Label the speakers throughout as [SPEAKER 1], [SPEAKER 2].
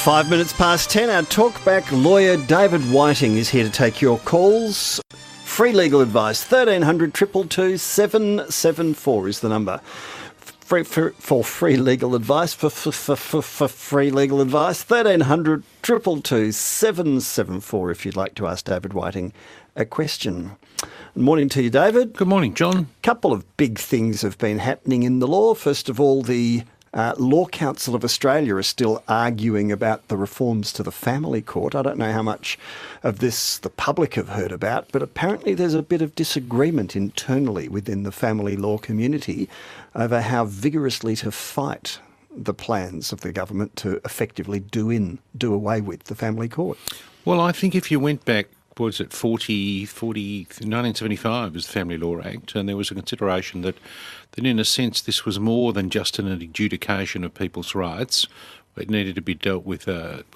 [SPEAKER 1] 5 minutes past 10, our talkback lawyer David Whiting is here to take your calls. Free legal advice, 1300 222 774 is the number. For free legal advice, for free legal advice, 1300 222 774 if you'd like to ask David Whiting a question. Good morning to you, David.
[SPEAKER 2] Good morning, John.
[SPEAKER 1] A couple of big things have been happening in the law. First of all, the Law Council of Australia are still arguing about the reforms to the family court. I don't know how much of this the public have heard about, but apparently there's a bit of disagreement internally within the family law community over how vigorously to fight the plans of the government to effectively do away with the family court.
[SPEAKER 2] Well, I think if you went back, was it 1975 was the Family Law Act, and there was a consideration that in a sense this was more than just an adjudication of people's rights. It needed to be dealt with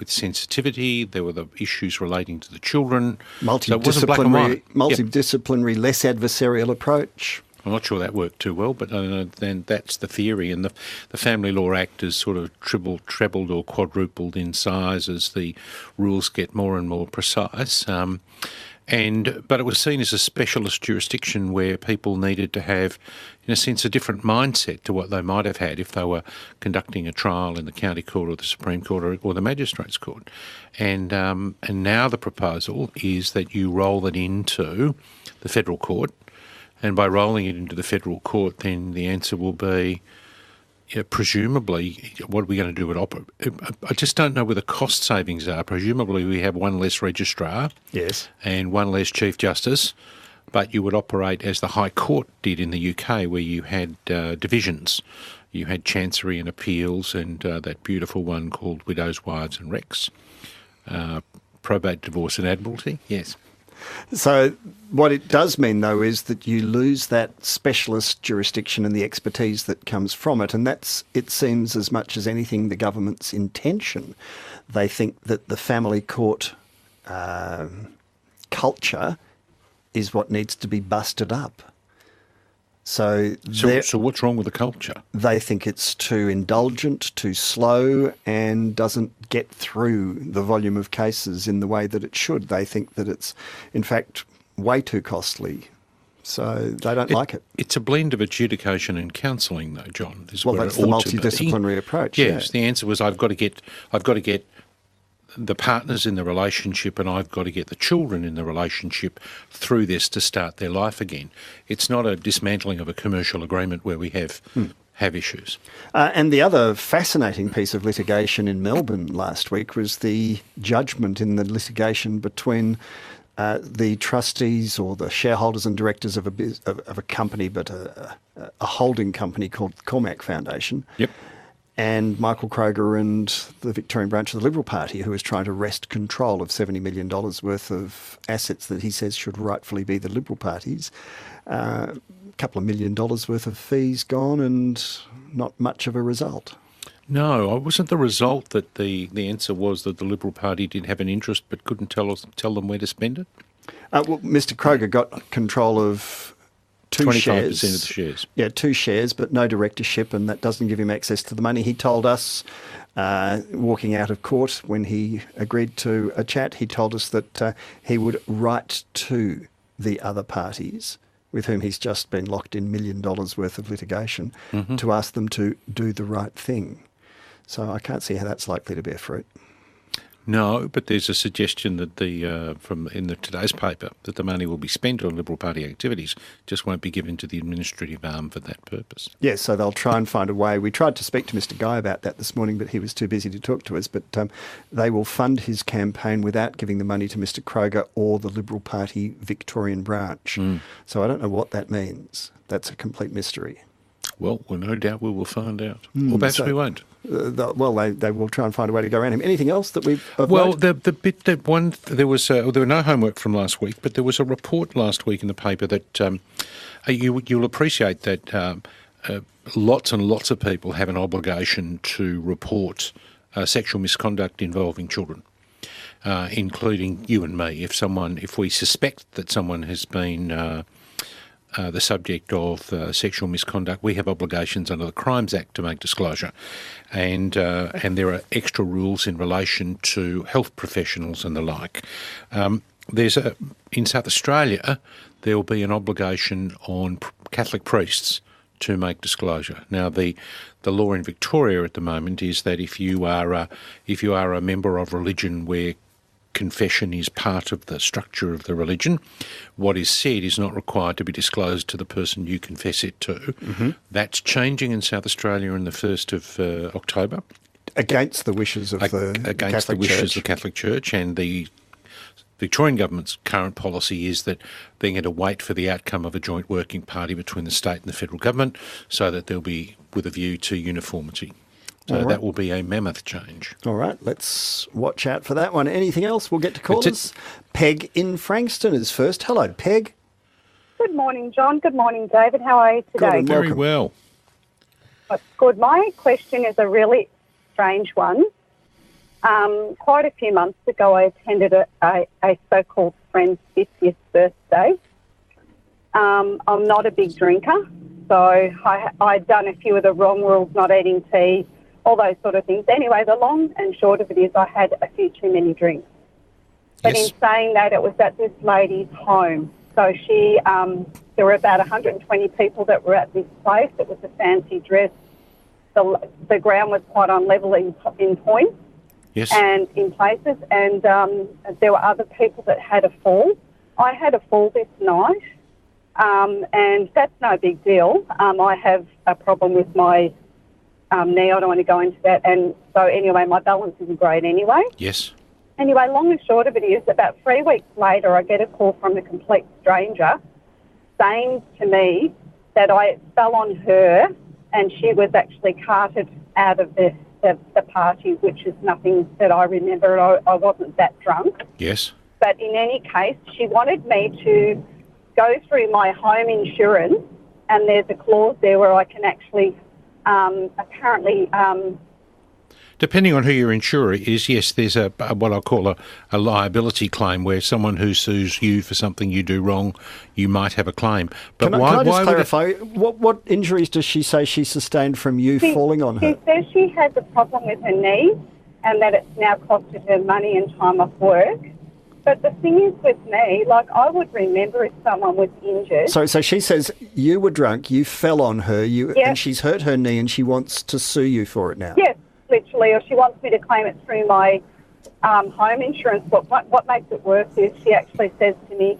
[SPEAKER 2] sensitivity. There were the issues relating to the children.
[SPEAKER 1] Multidisciplinary, less adversarial approach.
[SPEAKER 2] I'm not sure that worked too well, but then that's the theory. And the Family Law Act is sort of trebled or quadrupled in size as the rules get more and more precise. But it was seen as a specialist jurisdiction where people needed to have, in a sense, a different mindset to what they might have had if they were conducting a trial in the county court or the Supreme Court or the Magistrates Court. And now the proposal is that you roll it into the federal court. And by rolling it into the federal court, then the answer will be, presumably, what are we going to do with I just don't know where the cost savings are. Presumably we have one less registrar,
[SPEAKER 1] yes,
[SPEAKER 2] and one less Chief Justice, but you would operate as the High Court did in the UK, where you had divisions. You had Chancery and Appeals and that beautiful one called Widows, Wives and Recs, Probate, Divorce and Admiralty, yes.
[SPEAKER 1] So what it does mean, though, is that you lose that specialist jurisdiction and the expertise that comes from it. And that's, it seems, as much as anything, the government's intention. They think that the family court culture is what needs to be busted up. So
[SPEAKER 2] what's wrong with the culture?
[SPEAKER 1] They think it's too indulgent, too slow, and doesn't get through the volume of cases in the way that it should. They think that it's, in fact, way too costly. So they don't like it.
[SPEAKER 2] It's a blend of adjudication and counselling, though, John.
[SPEAKER 1] Well, that's the multidisciplinary approach.
[SPEAKER 2] Yes,
[SPEAKER 1] yeah.
[SPEAKER 2] The answer was I've got to get the partners in the relationship, and I've got to get the children in the relationship through this to start their life again. It's not a dismantling of a commercial agreement where we have issues.
[SPEAKER 1] And the other fascinating piece of litigation in Melbourne last week was the judgment in the litigation between the trustees or the shareholders and directors of a company, but a holding company called Cormac Foundation.
[SPEAKER 2] Yep.
[SPEAKER 1] And Michael Kroger and the Victorian branch of the Liberal Party, who is trying to wrest control of $70 million worth of assets that he says should rightfully be the Liberal Party's. A couple of $1 million worth of fees gone and not much of a result.
[SPEAKER 2] No, it wasn't the result that the answer was that the Liberal Party did have an interest but couldn't tell them where to spend it?
[SPEAKER 1] Well, Mr Kroger got control of
[SPEAKER 2] 25% of the shares.
[SPEAKER 1] Yeah, 2 shares, but no directorship, and that doesn't give him access to the money. He told us, walking out of court when he agreed to a chat, he told us that he would write to the other parties with whom he's just been locked in $1 million worth of litigation to ask them to do the right thing. So I can't see how that's likely to bear fruit.
[SPEAKER 2] No, but there's a suggestion that in today's paper that the money will be spent on Liberal Party activities, just won't be given to the administrative arm for that purpose.
[SPEAKER 1] Yes, so they'll try and find a way. We tried to speak to Mr Guy about that this morning, but he was too busy to talk to us. But they will fund his campaign without giving the money to Mr Kroger or the Liberal Party Victorian branch. So I don't know what that means. That's a complete mystery.
[SPEAKER 2] Well, no doubt we will find out. Or perhaps we won't.
[SPEAKER 1] They will try and find a way to go around him. Anything else that we've...
[SPEAKER 2] there were no homework from last week, but there was a report last week in the paper that you'll appreciate that lots and lots of people have an obligation to report sexual misconduct involving children, including you and me. If we suspect that someone has been the subject of sexual misconduct, we have obligations under the Crimes Act to make disclosure, and there are extra rules in relation to health professionals and the like. In South Australia, there will be an obligation on Catholic priests to make disclosure. Now, the law in Victoria at the moment is that if you are a member of religion where confession is part of the structure of the religion, what is said is not required to be disclosed to the person you confess it to. Mm-hmm. That's changing in South Australia on the 1st of October.
[SPEAKER 1] Against the wishes of the
[SPEAKER 2] Catholic Church, and the Victorian government's current policy is that they're going to wait for the outcome of a joint working party between the state and the federal government so that they'll be with a view to uniformity. So that will be a mammoth change.
[SPEAKER 1] All right, let's watch out for that one. Anything else? We'll get to callers. Peg in Frankston is first. Hello, Peg.
[SPEAKER 3] Good morning, John. Good morning, David. How are you today?
[SPEAKER 1] Good,
[SPEAKER 2] very well.
[SPEAKER 3] That's good. My question is a really strange one. Quite a few months ago, I attended a so-called friend's 50th birthday. I'm not a big drinker, so I'd done a few of the wrong rules, not eating tea, all those sort of things. Anyway, the long and short of it is I had a few too many drinks. But in saying that, it was at this lady's home. So there were about 120 people that were at this place. It was a fancy dress. The ground was quite unlevel in points.
[SPEAKER 2] Yes.
[SPEAKER 3] And in places, and there were other people that had a fall. I had a fall this night, and that's no big deal. I have a problem with my knee. I don't want to go into that. And so anyway, my balance isn't great anyway.
[SPEAKER 2] Yes.
[SPEAKER 3] Anyway, long and short of it is about 3 weeks later, I get a call from a complete stranger saying to me that I fell on her and she was actually carted out of the party, which is nothing that I remember. I wasn't that drunk.
[SPEAKER 2] Yes.
[SPEAKER 3] But in any case, she wanted me to go through my home insurance, and there's a clause there where I can actually apparently...
[SPEAKER 2] Depending on who your insurer is, yes, there's what I'll call a liability claim where someone who sues you for something you do wrong, you might have a claim. But
[SPEAKER 1] can I just clarify, what injuries does she say she sustained from you falling on her?
[SPEAKER 3] She says she has a problem with her knee and that it's now costed her money and time off work. But the thing is with me, I would remember if someone was injured.
[SPEAKER 1] So she says you were drunk, you fell on her,
[SPEAKER 3] Yes.
[SPEAKER 1] and she's hurt her knee and she wants to sue you for it now.
[SPEAKER 3] Yes. Literally, or she wants me to claim it through my home insurance. But what makes it worse is she actually says to me,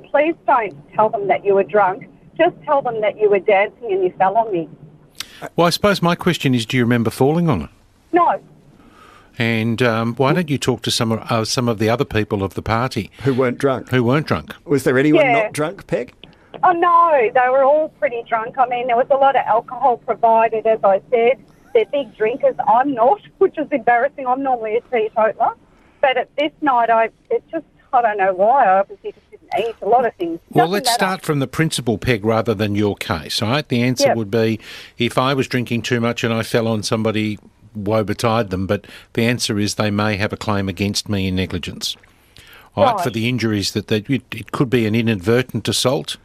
[SPEAKER 3] please don't tell them that you were drunk. Just tell them that you were dancing and you fell on me.
[SPEAKER 2] Well, I suppose my question is, do you remember falling on her?
[SPEAKER 3] No.
[SPEAKER 2] And why don't you talk to some of the other people of the party?
[SPEAKER 1] Who weren't drunk? Was there anyone not drunk, Peg?
[SPEAKER 3] Oh, no. They were all pretty drunk. I mean, there was a lot of alcohol provided, as I said. They're big drinkers. I'm not, which is embarrassing. I'm normally a teetotaler. But at this night, I don't know why. I obviously just didn't eat a lot of things.
[SPEAKER 2] Well, let's start from the principal, Peg, rather than your case, all right? The answer would be, if I was drinking too much and I fell on somebody, woe betide them, but the answer is they may have a claim against me in negligence. All right, for the injuries that it could be an inadvertent assault,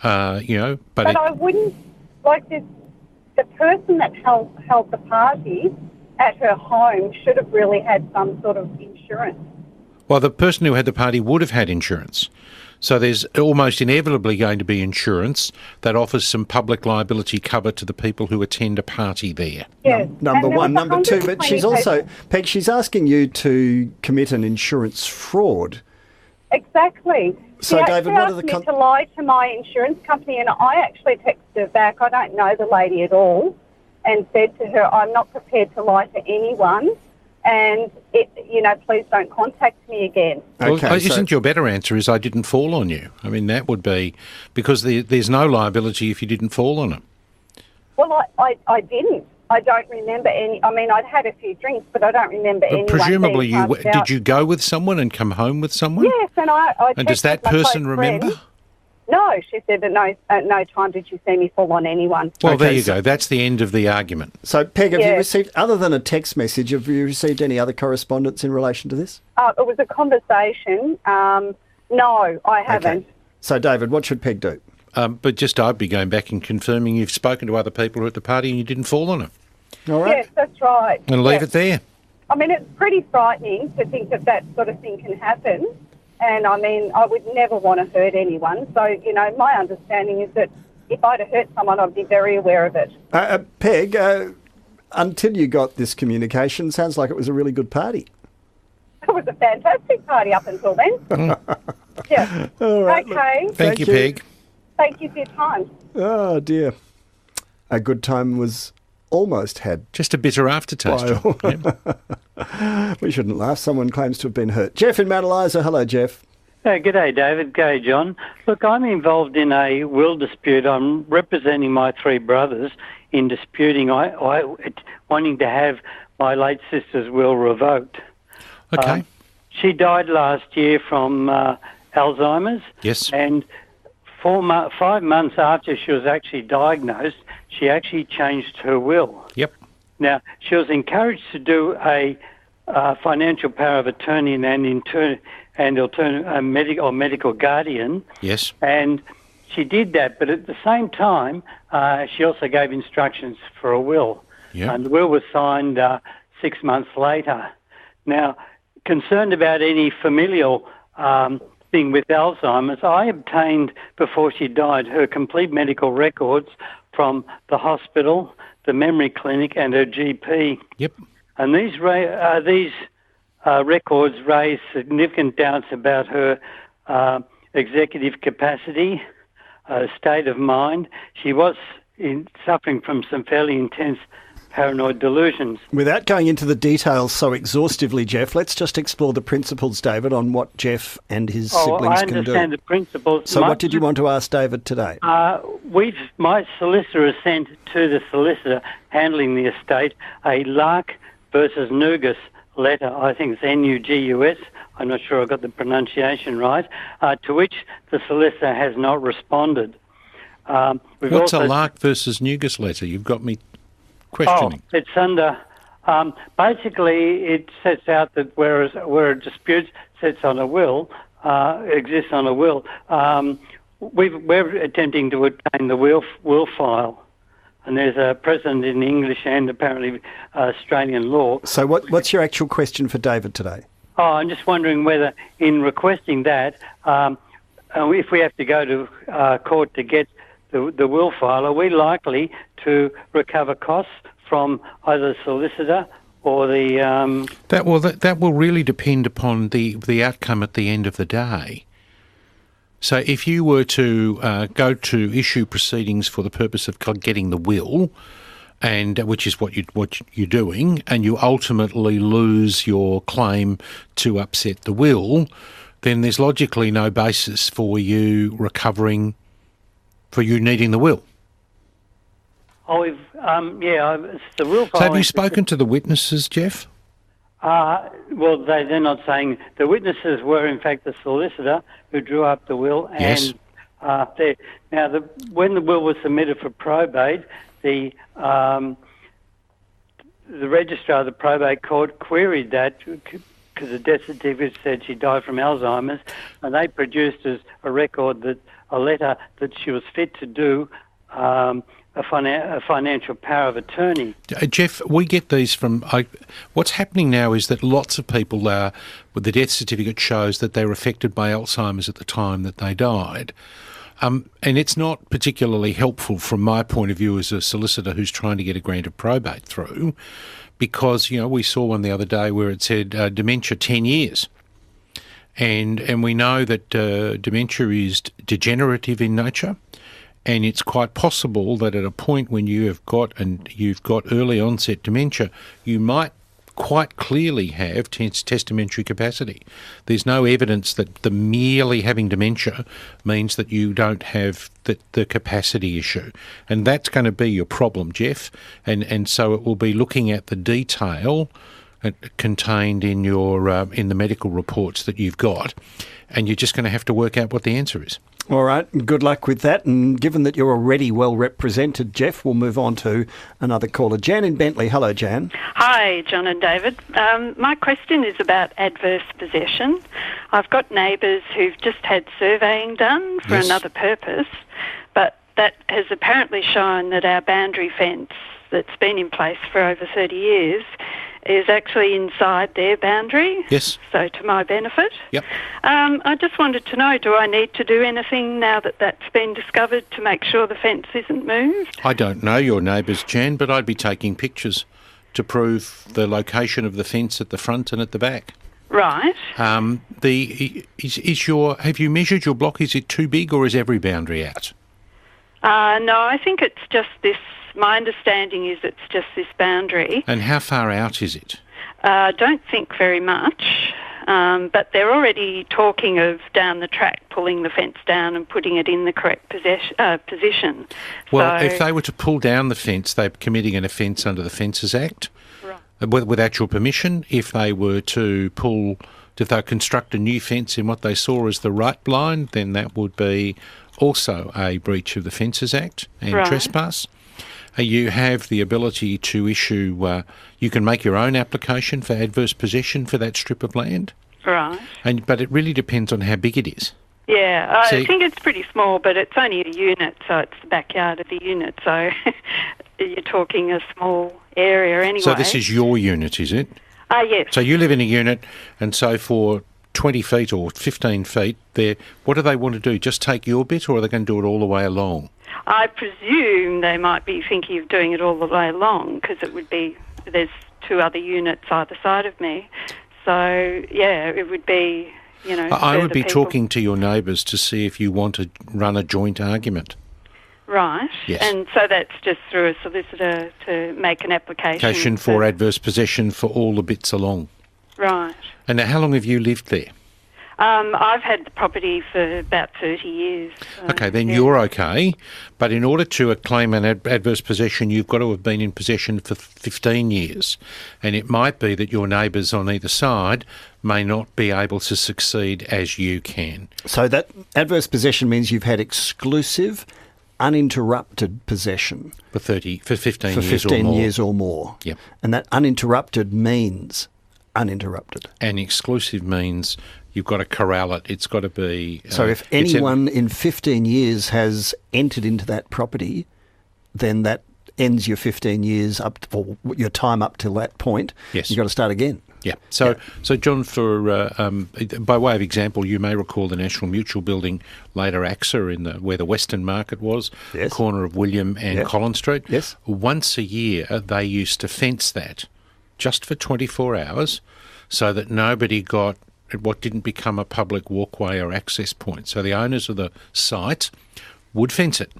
[SPEAKER 2] But
[SPEAKER 3] I wouldn't, like this... The person that held the party at her home should have really had some sort of insurance.
[SPEAKER 2] Well, the person who had the party would have had insurance. So there's almost inevitably going to be insurance that offers some public liability cover to the people who attend a party there.
[SPEAKER 3] Yes.
[SPEAKER 1] Number one. Number two, but she's also, Peg, she's asking you to commit an insurance fraud.
[SPEAKER 3] Exactly.
[SPEAKER 1] So, David, what are the...
[SPEAKER 3] She asked me to lie to my insurance company, and I actually texted her back, I don't know the lady at all, and said to her, I'm not prepared to lie to anyone, and, please don't contact me again.
[SPEAKER 2] Okay, well, isn't your better answer is I didn't fall on you? I mean, that would be... Because there's no liability if you didn't fall on them.
[SPEAKER 3] Well, I didn't. I don't remember any... I mean, I'd had a few drinks, but I don't remember anyone.
[SPEAKER 2] Presumably, did you go with someone and come home with someone?
[SPEAKER 3] Yes, and I
[SPEAKER 2] and does that person remember?
[SPEAKER 3] Friend. No, she said that at no time did she see me fall on anyone.
[SPEAKER 2] Well, there you go. That's the end of the argument.
[SPEAKER 1] So, Peg, have you received, other than a text message, have you received any other correspondence in relation to this?
[SPEAKER 3] It was a conversation. No, I haven't.
[SPEAKER 1] So, David, what should Peg do?
[SPEAKER 2] But just I'd be going back and confirming you've spoken to other people who are at the party and you didn't fall on them.
[SPEAKER 1] All right.
[SPEAKER 3] Yes, that's right.
[SPEAKER 2] And leave it there.
[SPEAKER 3] I mean, it's pretty frightening to think that sort of thing can happen. And, I mean, I would never want to hurt anyone. So, you know, my understanding is that if I'd have hurt someone, I'd be very aware of it.
[SPEAKER 1] Peg, until you got this communication, sounds like it was a really good party.
[SPEAKER 3] It was a fantastic party up until then. Yeah.
[SPEAKER 1] All right.
[SPEAKER 3] Okay.
[SPEAKER 2] Thank you, Peg.
[SPEAKER 3] Thank you for your time.
[SPEAKER 1] Oh, dear. A good time was almost had.
[SPEAKER 2] Just a bitter aftertaste.
[SPEAKER 1] Yeah. We shouldn't laugh. Someone claims to have been hurt. Jeff in Mount Eliza. Hello, Jeff.
[SPEAKER 4] G'day, David. G'day, John. Look, I'm involved in a will dispute. I'm representing my three brothers in disputing, wanting to have my late sister's will revoked.
[SPEAKER 2] Okay.
[SPEAKER 4] She died last year from Alzheimer's.
[SPEAKER 2] Yes.
[SPEAKER 4] And 5 months after she was actually diagnosed, she actually changed her will.
[SPEAKER 2] Yep.
[SPEAKER 4] Now, she was encouraged to do a financial power of attorney and a medical guardian.
[SPEAKER 2] Yes.
[SPEAKER 4] And she did that, but at the same time, she also gave instructions for a will.
[SPEAKER 2] Yep.
[SPEAKER 4] And the will was signed 6 months later. Now, concerned about any familial thing with Alzheimer's, I obtained, before she died, her complete medical records from the hospital, the memory clinic, and her GP.
[SPEAKER 2] Yep.
[SPEAKER 4] And these records raise significant doubts about her executive capacity, state of mind. She was suffering from some fairly intense paranoid delusions.
[SPEAKER 1] Without going into the details so exhaustively, Jeff, let's just explore the principles, David, on what Jeff and his siblings can do.
[SPEAKER 4] I understand the principles.
[SPEAKER 1] So what did you want to ask David today?
[SPEAKER 4] My solicitor has sent to the solicitor handling the estate a Lark versus Nugus letter. I think it's Nugus. I'm not sure I got the pronunciation right, to which the solicitor has not responded.
[SPEAKER 2] What's a Lark versus Nugus letter? You've got me questioning.
[SPEAKER 4] It's under... basically, it sets out that where a dispute exists on a will, we're attempting to obtain the will file. And there's a precedent in English and apparently Australian law.
[SPEAKER 1] So what's your actual question for David today?
[SPEAKER 4] I'm just wondering whether in requesting that, if we have to go to court to get the will file, are we likely to recover costs from either the solicitor or the...
[SPEAKER 2] That will really depend upon the outcome at the end of the day. So if you were to go to issue proceedings for the purpose of getting the will, and which is what you're doing, and you ultimately lose your claim to upset the will, then there's logically no basis for you recovering, for you needing the will.
[SPEAKER 4] It's the will file.
[SPEAKER 2] So have you spoken to the witnesses, Jeff?
[SPEAKER 4] Well, they're not saying. The witnesses were, in fact, the solicitor who drew up the will.
[SPEAKER 2] Yes.
[SPEAKER 4] And when the will was submitted for probate, the registrar of the probate court queried that because the death certificate said she died from Alzheimer's, and they produced as a record that a letter that she was fit to do a financial power of attorney.
[SPEAKER 2] Jeff, we get these from... what's happening now is that lots of people, with the death certificate shows that they were affected by Alzheimer's at the time that they died. And it's not particularly helpful from my point of view as a solicitor who's trying to get a grant of probate through, because, we saw one the other day where it said dementia 10 years. And we know that dementia is degenerative in nature. And it's quite possible that at a point when you've got early onset dementia, you might quite clearly have testamentary capacity. There's no evidence that the merely having dementia means that you don't have the capacity issue. And that's going to be your problem, Jeff. And so it will be looking at the detail contained in your in the medical reports that you've got, and you're just going to have to work out what the answer is.
[SPEAKER 1] All right, good luck with that. And given that you're already well represented, Jeff, we'll move on to another caller. Jan in Bentley. Hello, Jan.
[SPEAKER 5] Hi, John and David. My question is about adverse possession. I've got neighbours who've just had surveying done for another purpose, that has apparently shown that our boundary fence that's been in place for over 30 years is actually inside their boundary.
[SPEAKER 2] Yes.
[SPEAKER 5] So to my benefit.
[SPEAKER 2] Yep.
[SPEAKER 5] I just wanted to know, do I need to do anything now that that's been discovered to make sure the fence isn't moved?
[SPEAKER 2] I don't know your neighbours, Jan, but I'd be taking pictures to prove the location of the fence at the front and at the back.
[SPEAKER 5] Right.
[SPEAKER 2] Have you measured your block? Is it too big, or is every boundary out?
[SPEAKER 5] No, I think it's just this. My understanding is it's just this boundary.
[SPEAKER 2] And how far out is it?
[SPEAKER 5] I don't think very much, but they're already talking of down the track pulling the fence down and putting it in the correct position.
[SPEAKER 2] Well,
[SPEAKER 5] So,
[SPEAKER 2] if they were to pull down the fence, they're committing an offence under the Fences Act.
[SPEAKER 5] Right.
[SPEAKER 2] Without your permission. If they were to construct a new fence in what they saw as the right line, then that would be also a breach of the Fences Act and
[SPEAKER 5] Right.
[SPEAKER 2] trespass. You have the ability to issue, you can make your own application for adverse possession for that strip of land.
[SPEAKER 5] Right.
[SPEAKER 2] But it really depends on how big it is.
[SPEAKER 5] Yeah, I
[SPEAKER 2] See-
[SPEAKER 5] think it's pretty small, but it's only a unit, so it's the backyard of the unit, so you're talking a small area anyway.
[SPEAKER 2] So this is your unit, is it?
[SPEAKER 5] Yes.
[SPEAKER 2] So you live in a unit, and so for 20 feet or 15 feet, what do they want to do? Just take your bit, or are they going to do it all the way along?
[SPEAKER 5] I presume they might be thinking of doing it all the way along, because there's two other units either side of me. So, yeah, it would be,
[SPEAKER 2] I would be
[SPEAKER 5] people.
[SPEAKER 2] talking to your neighbours to see if you want to run a joint argument.
[SPEAKER 5] Right.
[SPEAKER 2] Yes.
[SPEAKER 5] And so that's just through a solicitor to make an application.
[SPEAKER 2] For adverse possession for all the bits along.
[SPEAKER 5] Right.
[SPEAKER 2] And now, how long have you lived there?
[SPEAKER 5] I've had the property for about 30 years. So,
[SPEAKER 2] Okay, then
[SPEAKER 5] yeah.
[SPEAKER 2] you're okay. But in order to claim an adverse possession, you've got to have been in possession for 15 years. And it might be that your neighbours on either side may not be able to succeed as you can.
[SPEAKER 1] So that adverse possession means you've had exclusive, uninterrupted possession
[SPEAKER 2] For 15
[SPEAKER 1] for
[SPEAKER 2] years
[SPEAKER 1] 15
[SPEAKER 2] or more.
[SPEAKER 1] years or more.
[SPEAKER 2] Yep.
[SPEAKER 1] And that uninterrupted means uninterrupted.
[SPEAKER 2] And exclusive means you've got to corral it. It's got to be...
[SPEAKER 1] So if anyone in 15 years has entered into that property, then that ends your 15 years or your time up till that point.
[SPEAKER 2] Yes.
[SPEAKER 1] You've got to start again.
[SPEAKER 2] Yeah. So John, by way of example, you may recall the National Mutual building, later AXA, where the Western Market was,
[SPEAKER 1] Yes.
[SPEAKER 2] corner of William and Collins Street.
[SPEAKER 1] Yes.
[SPEAKER 2] Once a year, they used to fence that just for 24 hours so that nobody got what didn't become a public walkway or access point. So the owners of the site would fence it.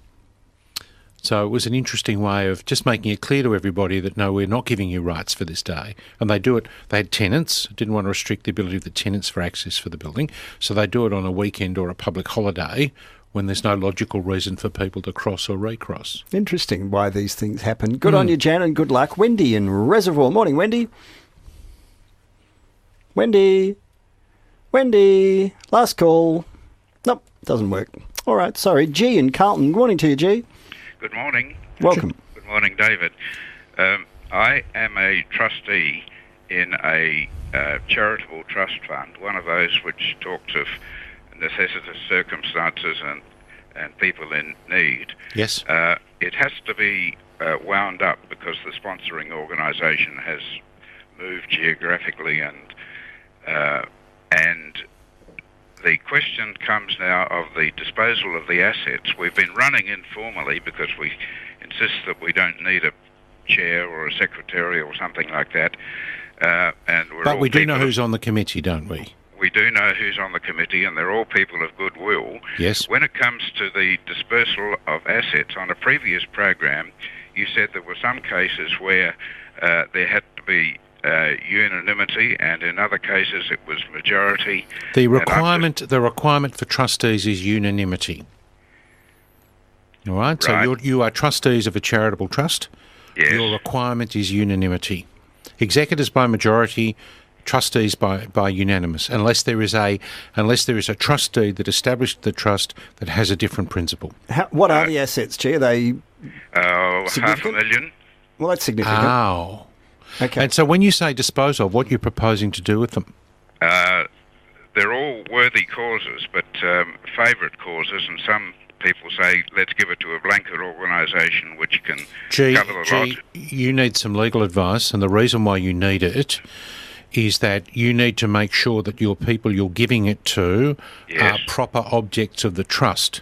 [SPEAKER 2] So it was an interesting way of just making it clear to everybody that, no, we're not giving you rights for this day. And they do it. They had tenants, didn't want to restrict the ability of the tenants for access for the building. So they do it on a weekend or a public holiday when there's no logical reason for people to cross or recross.
[SPEAKER 1] Interesting why these things happen. Good on you, Jan, and good luck. Wendy in Reservoir. Morning, Wendy. Wendy. Last call. Nope, doesn't work. All right, sorry. G in Carlton. Good morning to you, G.
[SPEAKER 6] Good morning.
[SPEAKER 1] Welcome.
[SPEAKER 6] Good morning, David. I am a trustee in a charitable trust fund, one of those which talks of necessitous circumstances and people in need.
[SPEAKER 2] Yes.
[SPEAKER 6] It has to be wound up because the sponsoring organisation has moved geographically, and the question comes now of the disposal of the assets. We've been running informally because we insist that we don't need a chair or a secretary or something like that.
[SPEAKER 2] But we do know who's on the committee, don't we?
[SPEAKER 6] We do know who's on the committee, and they're all people of goodwill.
[SPEAKER 2] Yes.
[SPEAKER 6] When it comes to the dispersal of assets, on a previous program, you said there were some cases where there had to be unanimity, and in other cases it was majority.
[SPEAKER 2] The requirement for trustees is unanimity. All right. So you are trustees of a charitable trust.
[SPEAKER 6] Yes.
[SPEAKER 2] Your requirement is unanimity. Executors by majority, trustees by unanimous, unless there is a trustee that established the trust that has a different principle.
[SPEAKER 1] What are the assets, G? Are they significant?
[SPEAKER 6] $500,000.
[SPEAKER 1] Well, that's significant.
[SPEAKER 2] Oh.
[SPEAKER 1] Okay.
[SPEAKER 2] And so when you say dispose of, what you're proposing to do with them?
[SPEAKER 6] They're all worthy causes, but favourite causes, and some people say, let's give it to a blanket organisation which can cover the lot.
[SPEAKER 2] You need some legal advice, and the reason why you need it is that you need to make sure that your people you're giving it to are proper objects of the trust.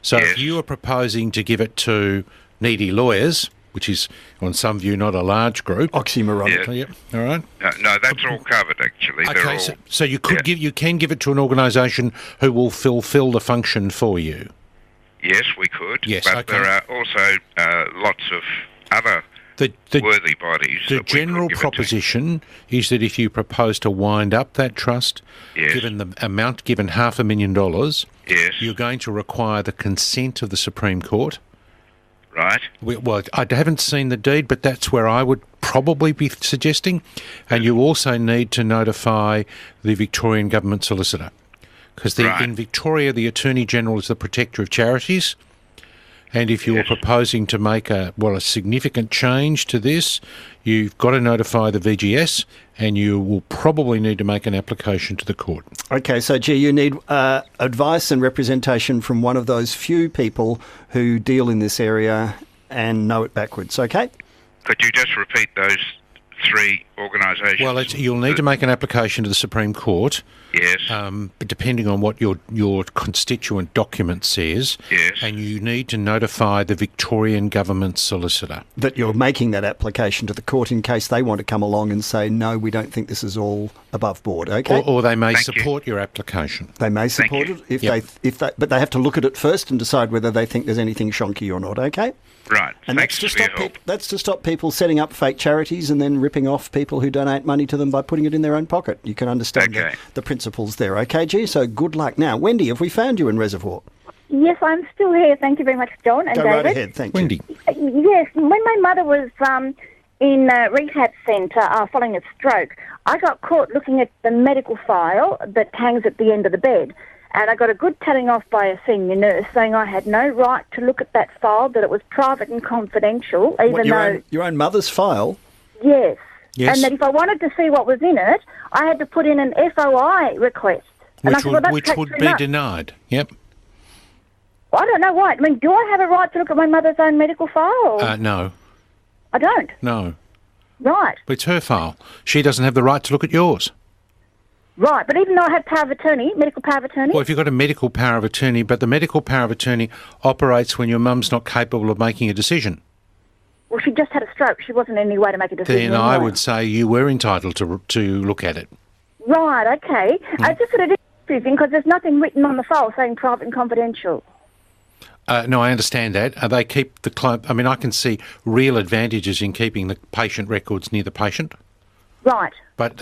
[SPEAKER 2] So if you are proposing to give it to needy lawyers, which is on some view not a large group.
[SPEAKER 1] Oxymoronic.
[SPEAKER 2] Yep. All right.
[SPEAKER 6] No, that's all covered actually.
[SPEAKER 2] Okay, so you could you can give it to an organisation who will fulfil the function for you.
[SPEAKER 6] Yes, we could.
[SPEAKER 2] Yes,
[SPEAKER 6] but there are also lots of other worthy bodies.
[SPEAKER 2] The general proposition is that if you propose to wind up that trust, given the amount given $500,000, you're going to require the consent of the Supreme Court.
[SPEAKER 6] Right.
[SPEAKER 2] Well, I haven't seen the deed, but that's where I would probably be suggesting. And you also need to notify the Victorian Government Solicitor. Because in Victoria, the Attorney-General is the protector of charities. And if you're proposing to make a significant change to this, you've got to notify the VGS, and you will probably need to make an application to the court.
[SPEAKER 1] Okay, so you need advice and representation from one of those few people who deal in this area and know it backwards, okay?
[SPEAKER 6] Could you just repeat those three organisations?
[SPEAKER 2] Well, you'll need to make an application to the Supreme Court.
[SPEAKER 6] Yes.
[SPEAKER 2] But depending on what your constituent document says.
[SPEAKER 6] Yes.
[SPEAKER 2] And you need to notify the Victorian Government Solicitor.
[SPEAKER 1] That you're making that application to the court in case they want to come along and say, no, we don't think this is all above board, okay?
[SPEAKER 2] Or they may support your application.
[SPEAKER 1] They may support it but they have to look at it first and decide whether they think there's anything shonky or not, okay?
[SPEAKER 6] Right.
[SPEAKER 1] And that's to stop people setting up fake charities and then ripping off people who donate money to them by putting it in their own pocket. You can understand the principles there, okay, G? So good luck. Now, Wendy, have we found you in Reservoir?
[SPEAKER 7] Yes, I'm still here. Thank you very much, John and David.
[SPEAKER 1] Go right ahead. Thank you.
[SPEAKER 2] Wendy.
[SPEAKER 7] Yes, when my mother was in a rehab centre following a stroke, I got caught looking at the medical file that hangs at the end of the bed. And I got a good telling off by a senior nurse saying I had no right to look at that file, that it was private and confidential,
[SPEAKER 1] Your own mother's file?
[SPEAKER 7] Yes.
[SPEAKER 2] Yes.
[SPEAKER 7] And that if I wanted to see what was in it, I had to put in an FOI request.
[SPEAKER 2] Which would be denied. Yep.
[SPEAKER 7] Well, I don't know why. I mean, do I have a right to look at my mother's own medical file?
[SPEAKER 2] No.
[SPEAKER 7] I don't?
[SPEAKER 2] No.
[SPEAKER 7] Right.
[SPEAKER 2] But it's her file. She doesn't have the right to look at yours.
[SPEAKER 7] Right, but even though I have power of attorney, medical power of attorney...
[SPEAKER 2] Well, if you've got a medical power of attorney, but the medical power of attorney operates when your mum's not capable of making a decision.
[SPEAKER 7] Well, she just had a stroke. She wasn't in any way to make a decision.
[SPEAKER 2] Then I would say you were entitled to look at it.
[SPEAKER 7] Right, okay. I just sort of confusing because there's nothing written on the file saying private and confidential.
[SPEAKER 2] No, I understand that. They keep the client... I mean, I can see real advantages in keeping the patient records near the patient.
[SPEAKER 7] Right.
[SPEAKER 2] But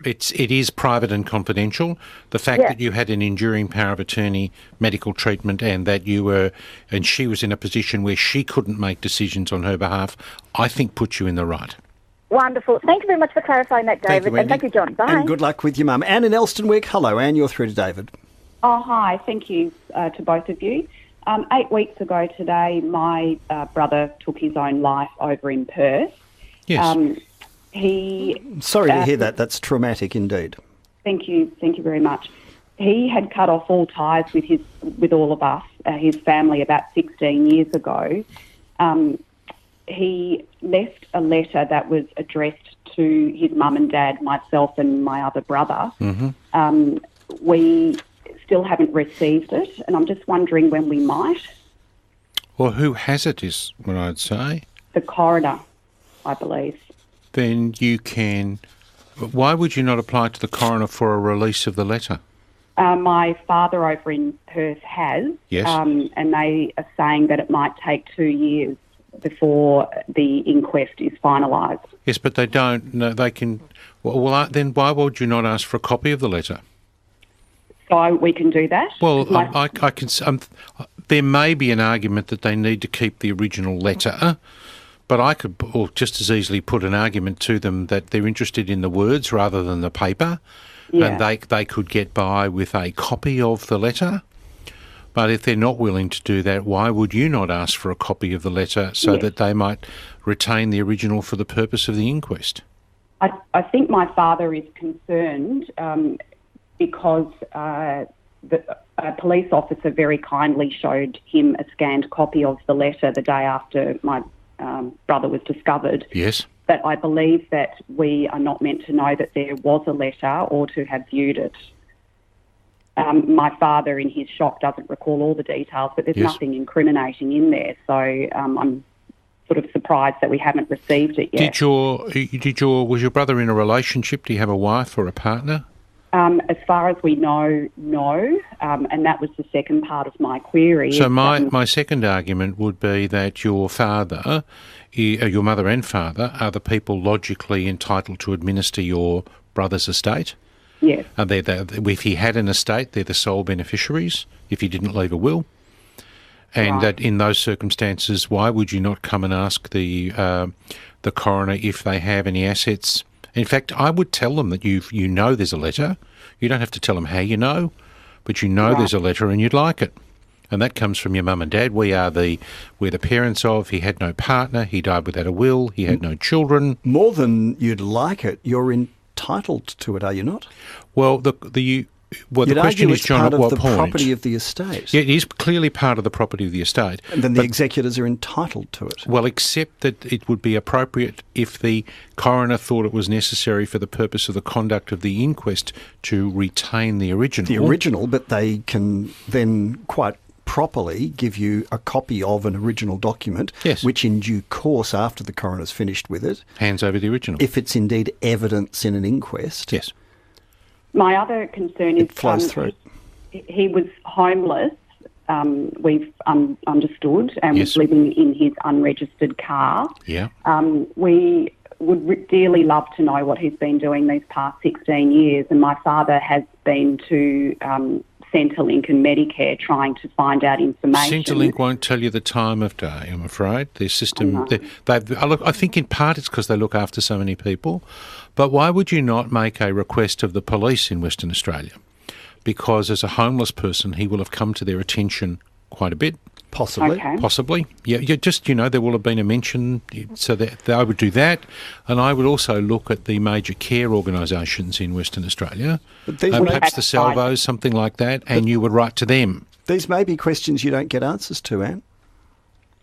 [SPEAKER 2] it is private and confidential. The fact that you had an enduring power of attorney medical treatment and that she was in a position where she couldn't make decisions on her behalf, I think puts you in the right.
[SPEAKER 7] Wonderful. Thank you very much for clarifying that, David. Thank you, John. Bye.
[SPEAKER 1] And good luck with your mum. Anne in Elsternwick. Hello, Anne. You're through to David.
[SPEAKER 8] Oh, hi. Thank you to both of you. 8 weeks ago today, my brother took his own life over in Perth.
[SPEAKER 2] Yes.
[SPEAKER 1] Sorry to hear that. That's traumatic indeed.
[SPEAKER 8] Thank you very much. He had cut off all ties with all of us, his family, about 16 years ago. He left a letter that was addressed to his mum and dad, myself and my other brother. Mm-hmm. We still haven't received it, and I'm just wondering when we might.
[SPEAKER 2] Well, who has it is what I'd say.
[SPEAKER 8] The coroner, I believe.
[SPEAKER 2] Then you can... Why would you not apply to the coroner for a release of the letter?
[SPEAKER 8] My father over in Perth has.
[SPEAKER 2] Yes.
[SPEAKER 8] And they are saying that it might take 2 years before the inquest is finalised.
[SPEAKER 2] Yes, but they don't. No, they can... Well, then why would you not ask for a copy of the letter?
[SPEAKER 8] So we can do that?
[SPEAKER 2] Well, I can... there may be an argument that they need to keep the original letter... But I could just as easily put an argument to them that they're interested in the words rather than the paper, and they could get by with a copy of the letter. But if they're not willing to do that, why would you not ask for a copy of the letter so that they might retain the original for the purpose of the inquest?
[SPEAKER 8] I think my father is concerned because a police officer very kindly showed him a scanned copy of the letter the day after my brother was discovered.
[SPEAKER 2] Yes.
[SPEAKER 8] But I believe that we are not meant to know that there was a letter or to have viewed it. My father, in his shock, doesn't recall all the details, but there's nothing incriminating in there. So I'm sort of surprised that we haven't received it yet.
[SPEAKER 2] Was your brother in a relationship? Do you have a wife or a partner?
[SPEAKER 8] As far as we know, no. And that was the second part of my query.
[SPEAKER 2] So my second argument would be that your father, your mother and father, are the people logically entitled to administer your brother's estate.
[SPEAKER 8] Yes.
[SPEAKER 2] If he had an estate, they're the sole beneficiaries if he didn't leave a will. And that in those circumstances, why would you not come and ask the coroner if they have any assets? In fact, I would tell them that you know there's a letter. You don't have to tell them how you know, but you know there's a letter and you'd like it. And that comes from your mum and dad. We're the parents of. He had no partner. He died without a will. He had no children.
[SPEAKER 1] More than you'd like it, you're entitled to it, are you not?
[SPEAKER 2] Well, the question is, John, at what point?
[SPEAKER 1] It's part of the property of the estate.
[SPEAKER 2] Yeah, it is clearly part of the property of the estate.
[SPEAKER 1] And then the executors are entitled to it.
[SPEAKER 2] Well, except that it would be appropriate if the coroner thought it was necessary for the purpose of the conduct of the inquest to retain the original.
[SPEAKER 1] The original, but they can then quite properly give you a copy of an original document, which in due course, after the coroner's finished with it,
[SPEAKER 2] hands over the original.
[SPEAKER 1] If it's indeed evidence in an inquest.
[SPEAKER 2] Yes.
[SPEAKER 8] My other concern is
[SPEAKER 1] it flows through.
[SPEAKER 8] He was homeless, we've understood, and was living in his unregistered car.
[SPEAKER 2] Yeah.
[SPEAKER 8] We would dearly love to know what he's been doing these past 16 years, and my father has been to Centrelink and Medicare trying to find out information.
[SPEAKER 2] Centrelink won't tell you the time of day, I'm afraid. Their system, I think in part it's because they look after so many people, but why would you not make a request of the police in Western Australia? Because as a homeless person, he will have come to their attention quite a bit.
[SPEAKER 1] Possibly.
[SPEAKER 8] Okay.
[SPEAKER 2] Possibly. Yeah, there will have been a mention, so that I would do that. And I would also look at the major care organisations in Western Australia, perhaps the Salvos, something like that, and you would write to them.
[SPEAKER 1] These may be questions you don't get answers to, Anne.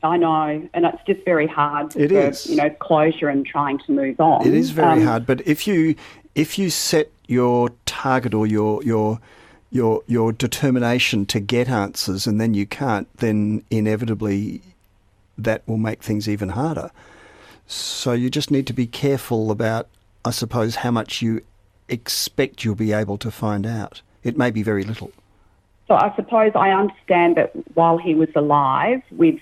[SPEAKER 8] I know, and it's just very hard
[SPEAKER 1] it
[SPEAKER 8] for
[SPEAKER 1] is.
[SPEAKER 8] Closure and trying to move on.
[SPEAKER 1] It is very hard, but if you set your target or your determination to get answers and then you can't, then inevitably that will make things even harder. So you just need to be careful about, I suppose, how much you expect you'll be able to find out. It may be very little.
[SPEAKER 8] So I suppose I understand that while he was alive, with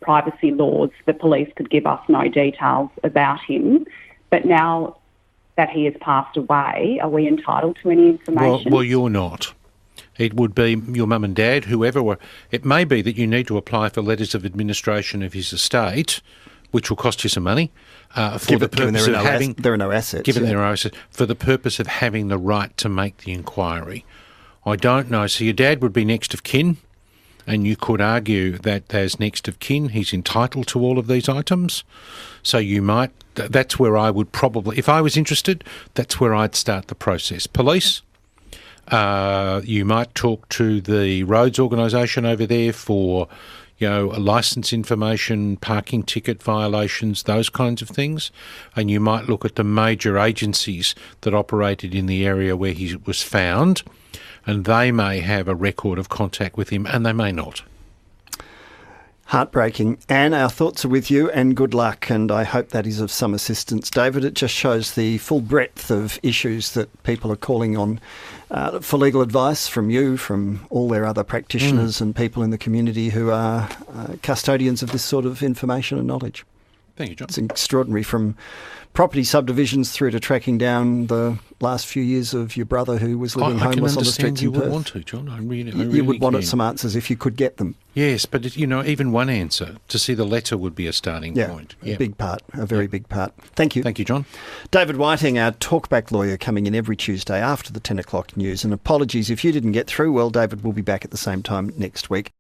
[SPEAKER 8] privacy laws, the police could give us no details about him. But now that he has passed away, are we entitled to any information?
[SPEAKER 2] Well, you're not. It would be your mum and dad, whoever. It may be that you need to apply for letters of administration of his estate, which will cost you some money, for the purpose of having...
[SPEAKER 1] There are no assets.
[SPEAKER 2] Given there are no assets, for the purpose of having the right to make the inquiry. I don't know. So your dad would be next of kin, and you could argue that as next of kin, he's entitled to all of these items. So you might... That's where I would probably... If I was interested, that's where I'd start the process. Police... you might talk to the roads organisation over there for, licence information, parking ticket violations, those kinds of things. And you might look at the major agencies that operated in the area where he was found, and they may have a record of contact with him, and they may not.
[SPEAKER 1] Heartbreaking. Anne, our thoughts are with you and good luck, and I hope that is of some assistance. David, it just shows the full breadth of issues that people are calling on for legal advice from you, from all their other practitioners and people in the community who are custodians of this sort of information and knowledge.
[SPEAKER 2] Thank you, John.
[SPEAKER 1] It's extraordinary, from property subdivisions through to tracking down the last few years of your brother who was living homeless on the streets in Perth.
[SPEAKER 2] You would want to, John. I really
[SPEAKER 1] you would want some answers if you could get them.
[SPEAKER 2] Yes, but even one answer to see the letter would be a starting point.
[SPEAKER 1] Yeah, a big part, a very big part. Thank you.
[SPEAKER 2] Thank you, John.
[SPEAKER 1] David Whiting, our talkback lawyer, coming in every Tuesday after the 10 o'clock news. And apologies if you didn't get through. Well, David will be back at the same time next week.